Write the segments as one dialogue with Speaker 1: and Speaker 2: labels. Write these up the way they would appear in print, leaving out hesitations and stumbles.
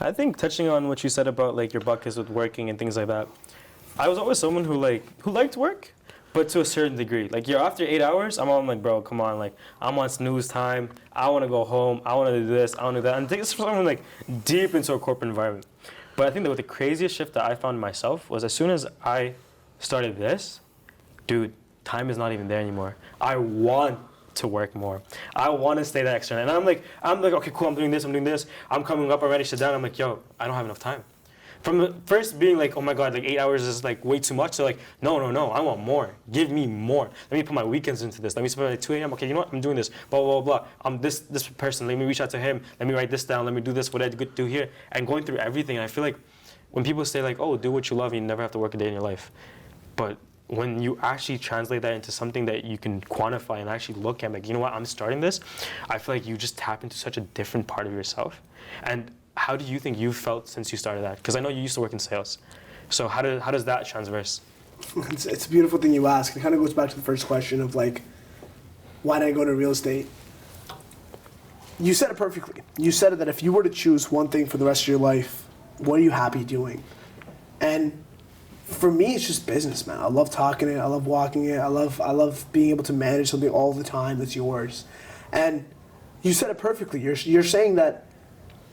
Speaker 1: I think touching on what you said about like your buckets with working and things like that, I was always someone who liked work, but to a certain degree. Like, after 8 hours, I'm like, bro, come on, like, I'm on snooze time. I want to go home. I want to do this. I want to do that. And this is for someone like deep into a corporate environment. But I think that the craziest shift that I found myself was as soon as I started this, dude, time is not even there anymore. I want to work more. I want to stay that extra. And I'm like, okay, cool, I'm doing this. I'm coming up already, sit down. I'm like, yo, I don't have enough time. From the first being like, oh my God, like 8 hours is like way too much. So like, no, I want more. Give me more. Let me put my weekends into this. Let me spend like 2 a.m. Okay, you know what? I'm doing this. Blah, blah, blah. I'm this person. Let me reach out to him. Let me write this down. Let me do this. What I do here. And going through everything. And I feel like when people say like, oh, do what you love, you never have to work a day in your life. But when you actually translate that into something that you can quantify and actually look at, like, you know what? I'm starting this. I feel like you just tap into such a different part of yourself. And how do you think you've felt since you started that? Because I know you used to work in sales. So how does that transverse?
Speaker 2: It's a beautiful thing you ask. It kind of goes back to the first question of like, why did I go to real estate? You said it perfectly. You said it that if you were to choose one thing for the rest of your life, what are you happy doing? And for me, it's just business, man. I love talking it. I love walking it. I love being able to manage something all the time that's yours. And you said it perfectly. You're saying that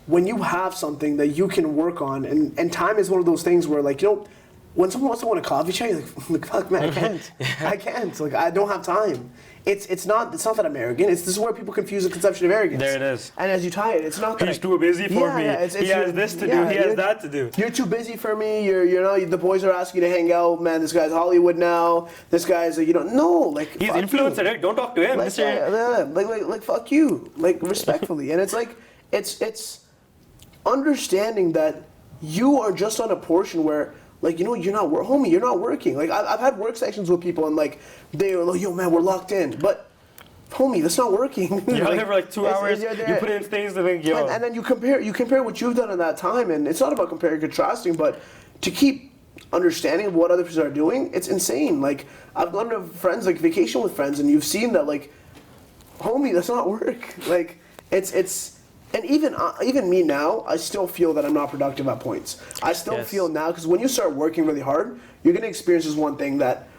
Speaker 2: when you have something that you can work on, and time is one of those things where, like, you know, when someone wants to want a coffee chat, you're like, fuck, man, I can't. I can't. Like, I don't have time. It's not that I'm arrogant. This is where people confuse the conception of arrogance.
Speaker 1: There it is.
Speaker 2: And as you tie it, it's not that
Speaker 1: he's too busy for me. He has this to do. He has that to do.
Speaker 2: You're too busy for me. The boys are asking you to hang out. Man, this guy's Hollywood now. This guy's like
Speaker 1: he's influencer. Right? Don't talk to him.
Speaker 2: Like fuck you. Like, respectfully. And it's like it's understanding that you are just on a portion where, like, you know, you're not homie, you're not working. Like, I've had work sessions with people and like they're like, yo man, we're locked in, but homie, that's not working.
Speaker 1: You're there for like 2 hours. You put in things that think, yo.
Speaker 2: And then you compare what you've done in that time, and it's not about comparing, contrasting, but to keep understanding of what other people are doing. It's insane. Like, I've gone to friends, like vacation with friends, and you've seen that, like, homie, that's not work. Like, it's. And even me now, I still feel that I'm not productive at points. I still feel now, because when you start working really hard, you're going to experience this one thing that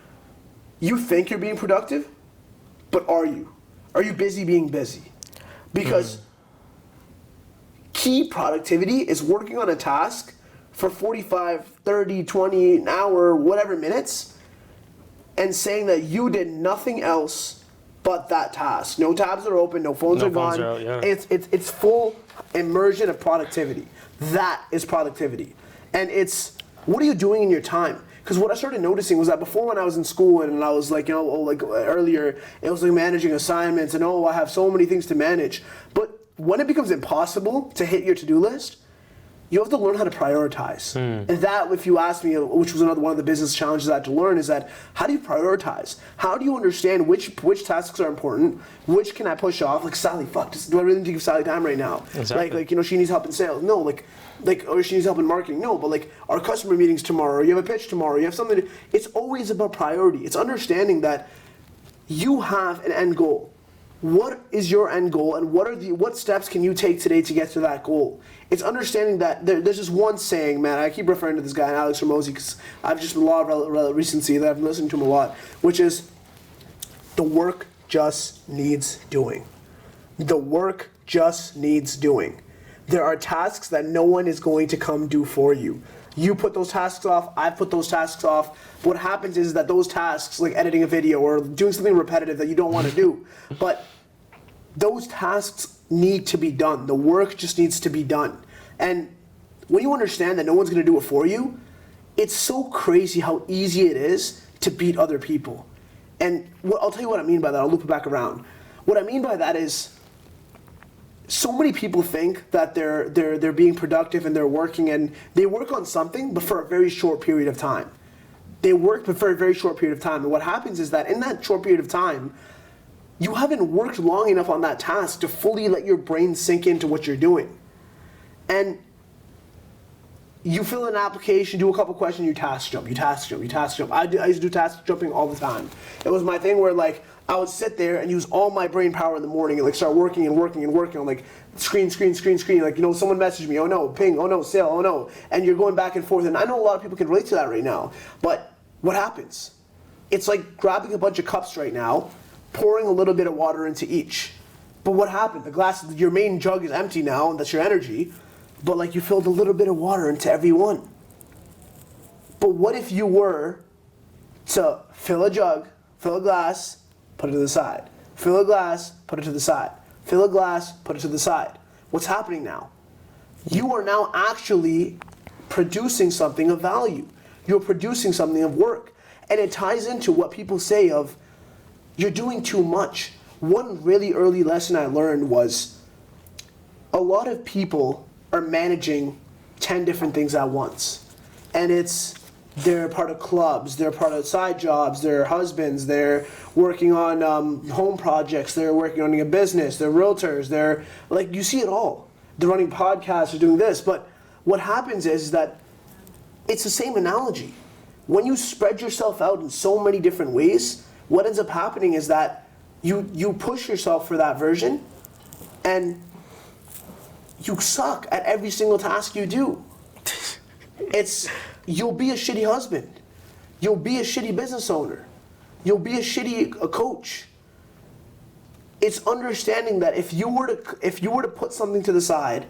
Speaker 2: you think you're being productive, but are you? Are you busy being busy? Because key productivity is working on a task for 45, 30, 20, an hour, whatever minutes, and saying that you did nothing else but that task. No tabs are open, no phones are gone.
Speaker 1: Out, yeah.
Speaker 2: It's full immersion of productivity. That is productivity. And it's, what are you doing in your time? Because what I started noticing was that before, when I was in school and I was like, earlier, it was like managing assignments and I have so many things to manage. But when it becomes impossible to hit your to-do list, you have to learn how to prioritize. And that, if you ask me, which was another one of the business challenges I had to learn, is that how do you prioritize? How do you understand which tasks are important? Which can I push off? Like, Sally, do I really need to give Sally time right now?
Speaker 1: Exactly.
Speaker 2: Like, she needs help in sales. No, or she needs help in marketing. No, but like, our customer meetings tomorrow, or you have a pitch tomorrow, you have something. It's always about priority. It's understanding that you have an end goal. What is your end goal, and what steps can you take today to get to that goal? It's understanding that there's just one saying, man. I keep referring to this guy, Alex Ramosi, because I've just been a lot of recency that I've been listening to him a lot, which is, the work just needs doing. The work just needs doing. There are tasks that no one is going to come do for you. You put those tasks off, I put those tasks off. What happens is that those tasks, like editing a video or doing something repetitive that you don't want to do, but those tasks need to be done. The work just needs to be done. And when you understand that no one's going to do it for you, it's so crazy how easy it is to beat other people. And I'll tell you what I mean by that. I'll loop it back around. What I mean by that is, so many people think that they're being productive and they're working, and they work on something, but for a very short period of time. They work, but for a very short period of time. And what happens is that in that short period of time, you haven't worked long enough on that task to fully let your brain sink into what you're doing. And you fill in an application, do a couple questions, you task jump. I used to do task jumping all the time. It was my thing where, like, I would sit there and use all my brain power in the morning and like start working on like screen. Like, you know, someone messaged me, oh no, ping, oh no, sale, oh no. And you're going back and forth. And I know a lot of people can relate to that right now. But what happens? It's like grabbing a bunch of cups right now, pouring a little bit of water into each. But what happened? The glass, your main jug is empty now, and that's your energy. But like you filled a little bit of water into every one. But what if you were to fill a jug, fill a glass, put it to the side. Fill a glass, put it to the side. Fill a glass, put it to the side. What's happening now? You are now actually producing something of value. You're producing something of work. And it ties into what people say of, you're doing too much. One really early lesson I learned was, a lot of people are managing 10 different things at once. And they're part of clubs, they're part of side jobs, they're husbands, they're working on home projects, they're working on a business, they're realtors, they're, like, you see it all. They're running podcasts, they're doing this, but what happens is that it's the same analogy. When you spread yourself out in so many different ways, what ends up happening is that you push yourself for that version, and you suck at every single task you do. You'll be a shitty husband. You'll be a shitty business owner. You'll be a shitty coach. It's understanding that if you were to put something to the side,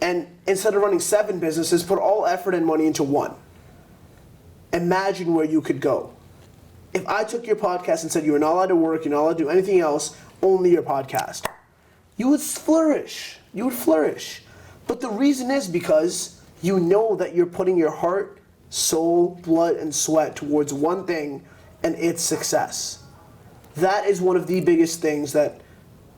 Speaker 2: and instead of running 7 businesses, put all effort and money into one. Imagine where you could go. If I took your podcast and said you were not allowed to work, you're not allowed to do anything else, only your podcast, you would flourish. You would flourish. But the reason is because you know that you're putting your heart, soul, blood, and sweat towards one thing, and it's success. That is one of the biggest things that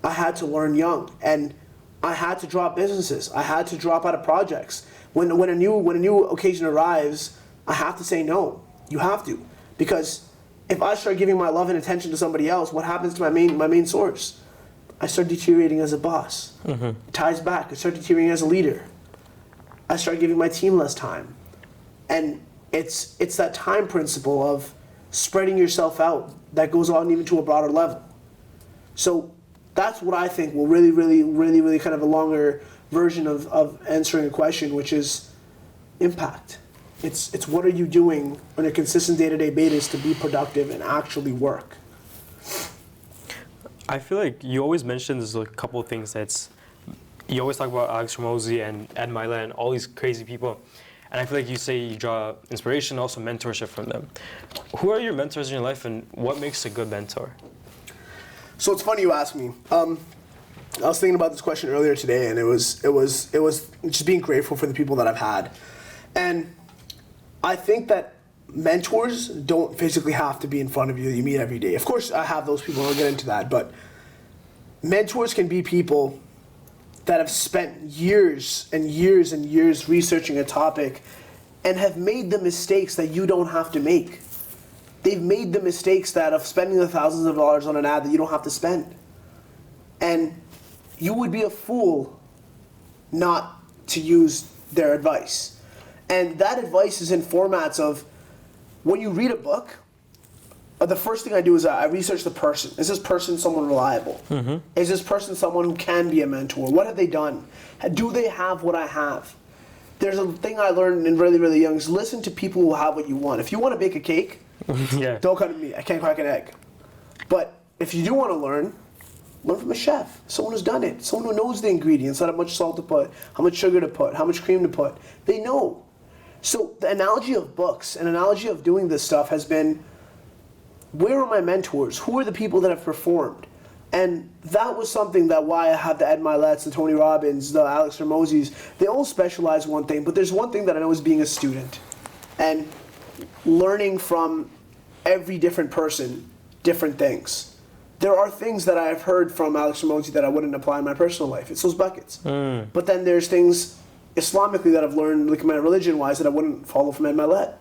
Speaker 2: I had to learn young, and I had to drop businesses. I had to drop out of projects. When a new occasion arrives, I have to say no. You have to, because if I start giving my love and attention to somebody else, what happens to my main source? I start deteriorating as a boss. Mm-hmm. It ties back. I start deteriorating as a leader. I start giving my team less time. And it's that time principle of spreading yourself out that goes on even to a broader level. So that's what I think will really kind of a longer version of answering a question, which is impact. It's what are you doing on a consistent day-to-day basis to be productive and actually work?
Speaker 1: I feel like you always mention there's a couple of things you always talk about Alex Hormozi and Ed Milet and all these crazy people. And I feel like you say you draw inspiration, also mentorship from them. Who are your mentors in your life, and what makes a good mentor?
Speaker 2: So it's funny you ask me. I was thinking about this question earlier today, and it was just being grateful for the people that I've had. And I think that mentors don't physically have to be in front of you that you meet every day. Of course, I have those people, and I'll get into that, but mentors can be people that have spent years and years and years researching a topic and have made the mistakes that you don't have to make. They've made the mistakes that of spending the thousands of dollars on an ad that you don't have to spend. And you would be a fool not to use their advice. And that advice is in formats of, when you read a book, the first thing I do is I research the person. Is this person someone reliable? Mm-hmm. Is this person someone who can be a mentor? What have they done? Do they have what I have? There's a thing I learned in really young is listen to people who have what you want. If you want to bake a cake, yeah, don't come to me. I can't crack an egg. But if you do want to learn from a chef, someone who's done it, someone who knows the ingredients, how much salt to put, how much sugar to put, how much cream to put. They know. So the analogy of books, an analogy of doing this stuff has been, where are my mentors? Who are the people that have performed? And that was something that why I have the Ed Milets, the Tony Robbins, the Alex Hormozis, they all specialize one thing, but there's one thing that I know is being a student and learning from every different person, different things. There are things that I've heard from Alex Hormozi that I wouldn't apply in my personal life. It's those buckets. But then there's things Islamically that I've learned, like my religion-wise, that I wouldn't follow from Ed Milet.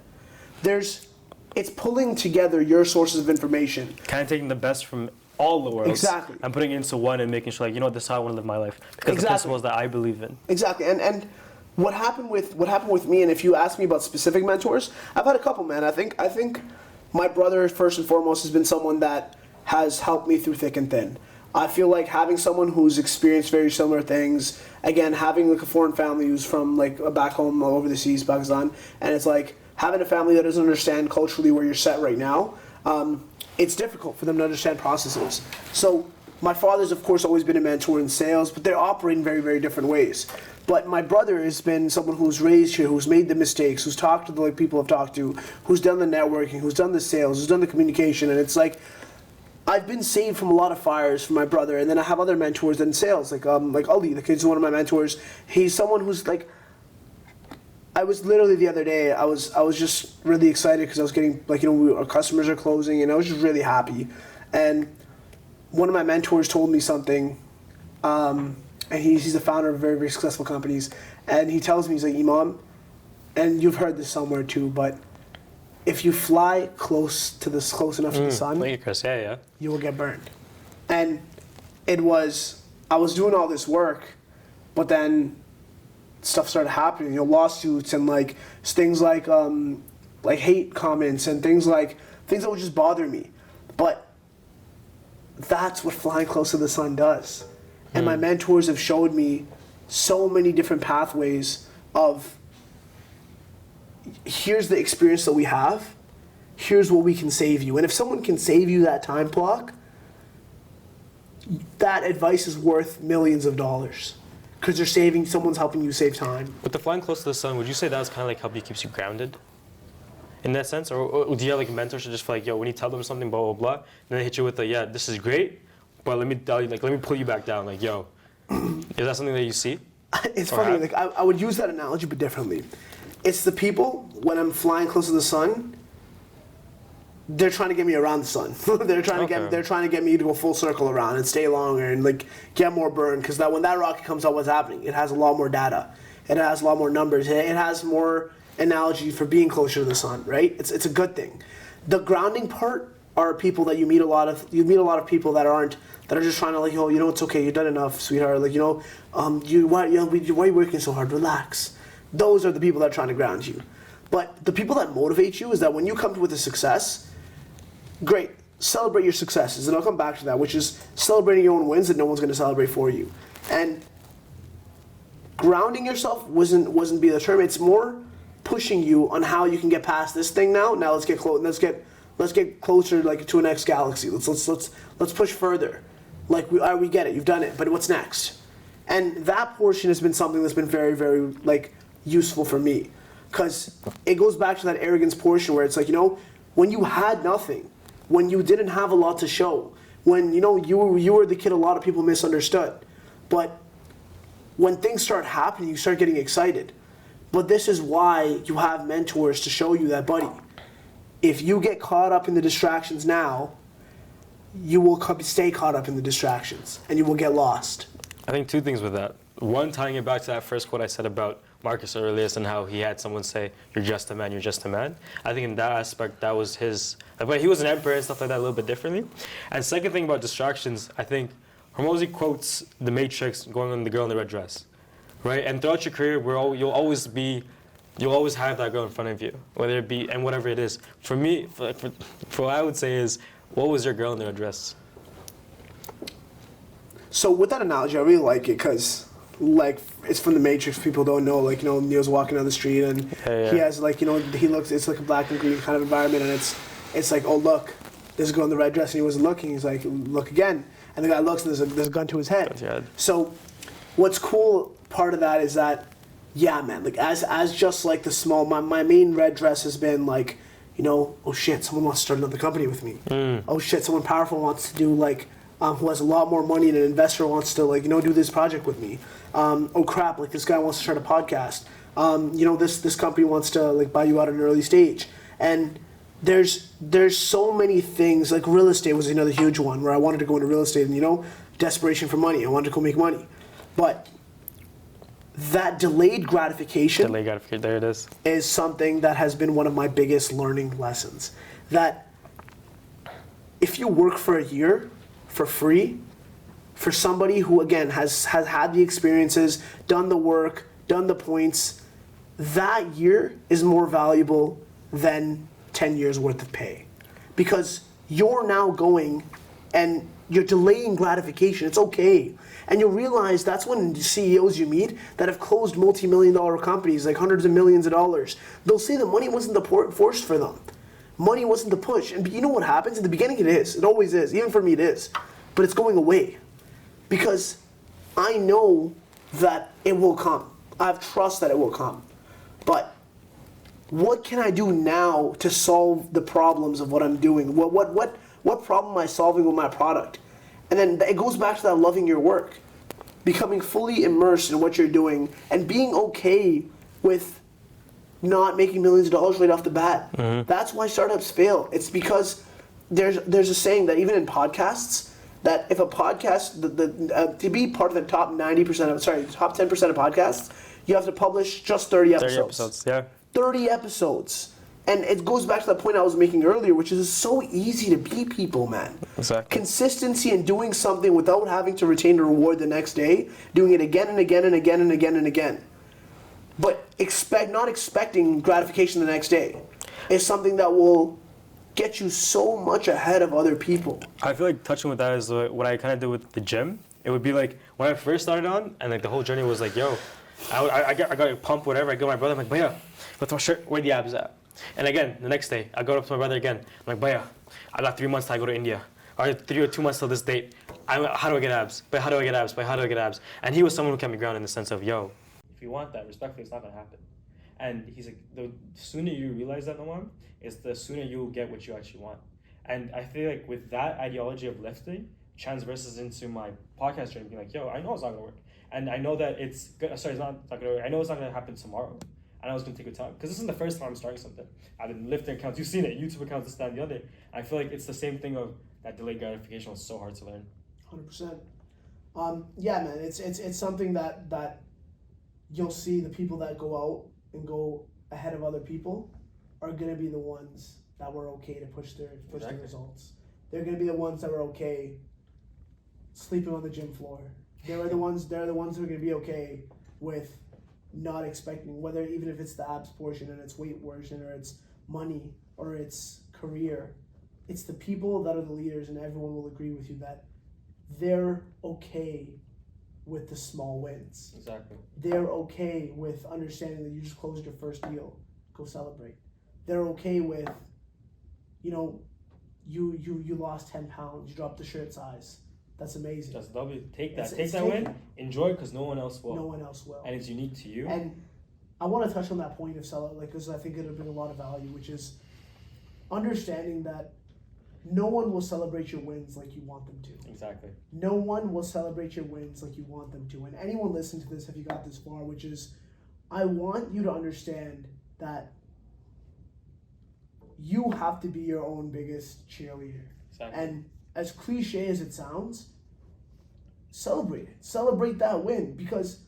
Speaker 2: It's pulling together your sources of information.
Speaker 1: Kind of taking the best from all the worlds.
Speaker 2: Exactly.
Speaker 1: And putting it into one and making sure, like, you know what, this is how I want to live my life. Because the principles that I believe in.
Speaker 2: Exactly. And what happened with me, and if you ask me about specific mentors, I've had a couple, man. I think my brother, first and foremost, has been someone that has helped me through thick and thin. I feel like having someone who's experienced very similar things, again, having like a foreign family who's from like back home over the seas, Pakistan, and it's like having a family that doesn't understand culturally where you're set right now, it's difficult for them to understand processes. So my father's, of course, always been a mentor in sales, but they operate in very, very different ways. But my brother has been someone who's raised here, who's made the mistakes, who's talked to the like, people I've talked to, who's done the networking, who's done the sales, who's done the communication, and it's like, I've been saved from a lot of fires from my brother, and then I have other mentors in sales, like Ali, the kid's one of my mentors. He's someone who's like, I was literally the other day, I was just really excited because I was getting like, our customers are closing, and I was just really happy. And one of my mentors told me something, and he's the founder of very, very successful companies, and he tells me, he's like, Imam, and you've heard this somewhere too, but if you fly close enough to the sun, you will get burned. And I was doing all this work, but then stuff started happening, lawsuits and like things like hate comments and things that would just bother me. But that's what flying close to the sun does. And my mentors have showed me so many different pathways of, here's the experience that we have, here's what we can save you. And if someone can save you that time block, that advice is worth millions of dollars. Because someone's helping you save time.
Speaker 1: With the flying close to the sun, would you say that's kind of like how it keeps you grounded? In that sense? Or do you have like mentors who just feel like, when you tell them something, blah, blah, blah, and then they hit you with this is great, but let me tell you, let me pull you back down. Like, is that something that you see?
Speaker 2: It's funny, I would use that analogy, but differently. It's the people, when I'm flying close to the sun, they're trying to get me around the sun. they're trying to get me to go full circle around and stay longer and like get more burn, because when that rocket comes out, what's happening? It has a lot more data. It has a lot more numbers. It has more analogy for being closer to the sun, right? It's a good thing. The grounding part are people that you meet a lot of. You meet a lot of people that are just trying to like, it's okay, you've done enough, sweetheart. Like, why are you working so hard? Relax. Those are the people that are trying to ground you. But the people that motivate you is that when you come with a success, great, celebrate your successes. And I'll come back to that, which is celebrating your own wins that no one's going to celebrate for you. And grounding yourself wasn't be the term. It's more pushing you on how you can get past this thing now. Now let's get close. Let's get closer, like to a next galaxy. Let's push further. Like we get it. You've done it. But what's next? And that portion has been something that's been very, very like useful for me, because it goes back to that arrogance portion where it's like, when you had nothing, when you didn't have a lot to show, when you were the kid a lot of people misunderstood, but when things start happening, you start getting excited. But this is why you have mentors to show you that, buddy, if you get caught up in the distractions now, you will stay caught up in the distractions and you will get lost.
Speaker 1: I think two things with that. One, tying it back to that first quote I said about Marcus Aurelius and how he had someone say, you're just a man, you're just a man. I think in that aspect, that was his, but he was an emperor and stuff like that a little bit differently. And second thing about distractions, I think Hormozi quotes The Matrix going on the girl in the red dress, right? And throughout your career, you'll always have that girl in front of you, whether it be, and whatever it is. For me, for what I would say is, what was your girl in the red dress?
Speaker 2: So with that analogy, I really like it because, like, it's from The Matrix. People don't know, like, Neo's walking down the street and he has, like, he looks, it's like a black and green kind of environment, and it's like, oh, look, there's a girl in the red dress, and he wasn't looking. He's like, look again. And the guy looks, and there's a gun to his head. So what's cool part of that is that, yeah, man, like, as just like the small, my main red dress has been like, oh shit, someone wants to start another company with me. Oh shit, someone powerful wants to do like, who has a lot more money and an investor wants to like, do this project with me. Oh crap, like this guy wants to start a podcast. This company wants to like buy you out at an early stage. And there's so many things, like real estate was another huge one where I wanted to go into real estate and desperation for money. I wanted to go make money. But that delayed gratification,
Speaker 1: there it
Speaker 2: is something that has been one of my biggest learning lessons. That if you work for a year for free, for somebody who, again, has had the experiences, done the work, done the points, that year is more valuable than 10 years worth of pay. Because you're now going and you're delaying gratification. It's okay. And you'll realize that's when CEOs you meet that have closed multi-million-dollar companies, like hundreds of millions of dollars, they'll say the money wasn't the force for them. Money wasn't the push. And you know what happens? In the beginning it is. It always is. Even for me it is. But it's going away. Because I know that it will come. I have trust that it will come. But what can I do now to solve the problems of what I'm doing? What problem am I solving with my product? And then it goes back to that loving your work. Becoming fully immersed in what you're doing and being okay with not making millions of dollars right off the bat. That's why startups fail. It's because there's a saying that even in podcasts, that if a podcast, to be part of the top top 10% of podcasts, you have to publish just 30 episodes.
Speaker 1: 30 episodes, yeah.
Speaker 2: 30 episodes. And it goes back to the point I was making earlier, which is it's so easy to be people, man.
Speaker 1: Exactly.
Speaker 2: Consistency in doing something without having to retain a reward the next day, doing it again and again and again and again and again. But not expecting gratification the next day is something that will get you so much ahead of other people.
Speaker 1: I feel like touching with that is what I kind of did with the gym. It would be like when I first started on, and like the whole journey was like, yo, I got a pump, whatever. I go to my brother, I'm like, Bhaiya, what's my shirt? Where the abs at? And again, the next day, I go up to my brother again. I'm like, Bhaiya, I got 3 months till I go to India. Or 3 or 2 months till this date. How do I get abs? But how do I get abs? But how do I get abs? And he was someone who kept me grounded in the sense of, yo, if you want that, respectfully, it's not going to happen. And he's like, the sooner you realize that, Nouman, is the sooner you'll get what you actually want. And I feel like with that ideology of lifting, transverses into my podcast journey, being like, yo, I know it's not going to work. And I know that it's good. Sorry, it's not going to work. I know it's not going to happen tomorrow. I know it's going to take a time. Because this isn't the first time I'm starting something. I've been lifting accounts. You've seen it. YouTube accounts, this, that, and the other. I feel like it's the same thing of that delayed gratification was so hard to learn.
Speaker 2: 100%. Yeah, man. It's something that you'll see the people that go out and go ahead of other people are going to be the ones that were okay to push their results. They're going to be the ones that were okay sleeping on the gym floor. They're the ones who are going to be okay with not expecting, whether even if it's the abs portion and it's weight portion or it's money or it's career, it's the people that are the leaders, and everyone will agree with you that they're okay with the small wins.
Speaker 1: Exactly.
Speaker 2: They're okay with understanding that you just closed your first deal. Go celebrate. They're okay with, you lost 10 pounds, you dropped the shirt size. That's amazing.
Speaker 1: Just W. Take that. Take that win. Enjoy it because no one else will.
Speaker 2: No one else will.
Speaker 1: And it's unique to you.
Speaker 2: And I want to touch on that point of because I think it'll bring a lot of value, which is understanding that no one will celebrate your wins like you want them to.
Speaker 1: Exactly.
Speaker 2: No one will celebrate your wins like you want them to. And anyone listening to this, if you got this far, which is, I want you to understand that you have to be your own biggest cheerleader.
Speaker 1: Exactly.
Speaker 2: And as cliche as it sounds, celebrate it. Celebrate that win, because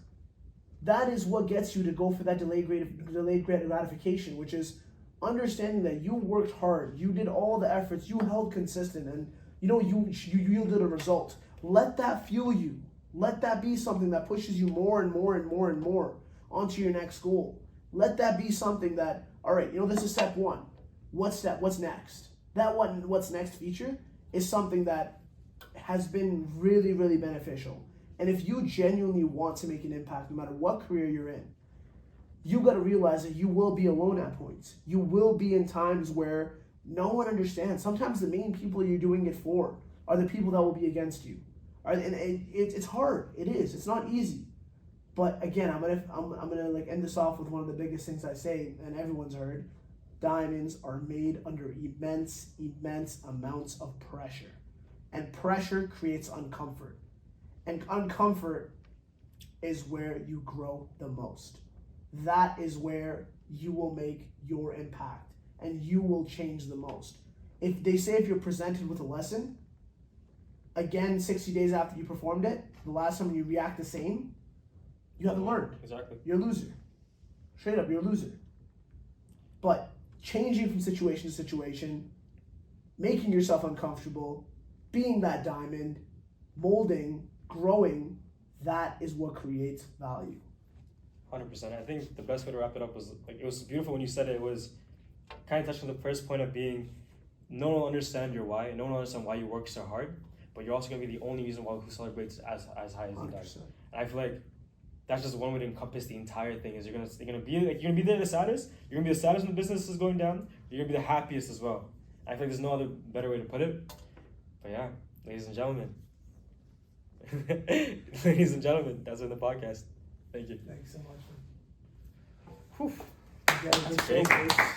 Speaker 2: that is what gets you to go for that delayed gratification, which is understanding that you worked hard, you did all the efforts, you held consistent, and you yielded a result. Let that fuel you. Let that be something that pushes you more and more and more and more onto your next goal. Let that be something that, all right, this is step one. What's next? What's next feature is something that has been really, really beneficial. And if you genuinely want to make an impact, no matter what career you're in, you got to realize that you will be alone at points. You will be in times where no one understands. Sometimes the main people you're doing it for are the people that will be against you. And it's hard. It is. It's not easy. But again, I'm gonna end this off with one of the biggest things I say, and everyone's heard. Diamonds are made under immense amounts of pressure. And pressure creates uncomfort. And uncomfort is where you grow the most. That is where you will make your impact and you will change the most. If you're presented with a lesson, again, 60 days after you performed it, the last time you react the same, you haven't learned.
Speaker 1: Exactly.
Speaker 2: You're a loser. Straight up, you're a loser. But changing from situation to situation, making yourself uncomfortable, being that diamond, molding, growing, that is what creates value.
Speaker 1: 100%. I think the best way to wrap it up was, it was beautiful when you said it. It was kind of touching the first point of being, no one will understand your why, and no one will understand why you work so hard. but you're also gonna be the only reason why who celebrates as high as he does.
Speaker 2: 100%.
Speaker 1: And I feel like that's just one way to encompass the entire thing. Is you're gonna be there the saddest. You're gonna be the saddest when the business is going down. You're gonna be the happiest as well. I feel like there's no other better way to put it. But yeah, ladies and gentlemen. Ladies and gentlemen, that's in the podcast. Thank you.
Speaker 2: Thanks so much.
Speaker 3: Whew.
Speaker 2: You guys are so
Speaker 1: crazy.
Speaker 2: close.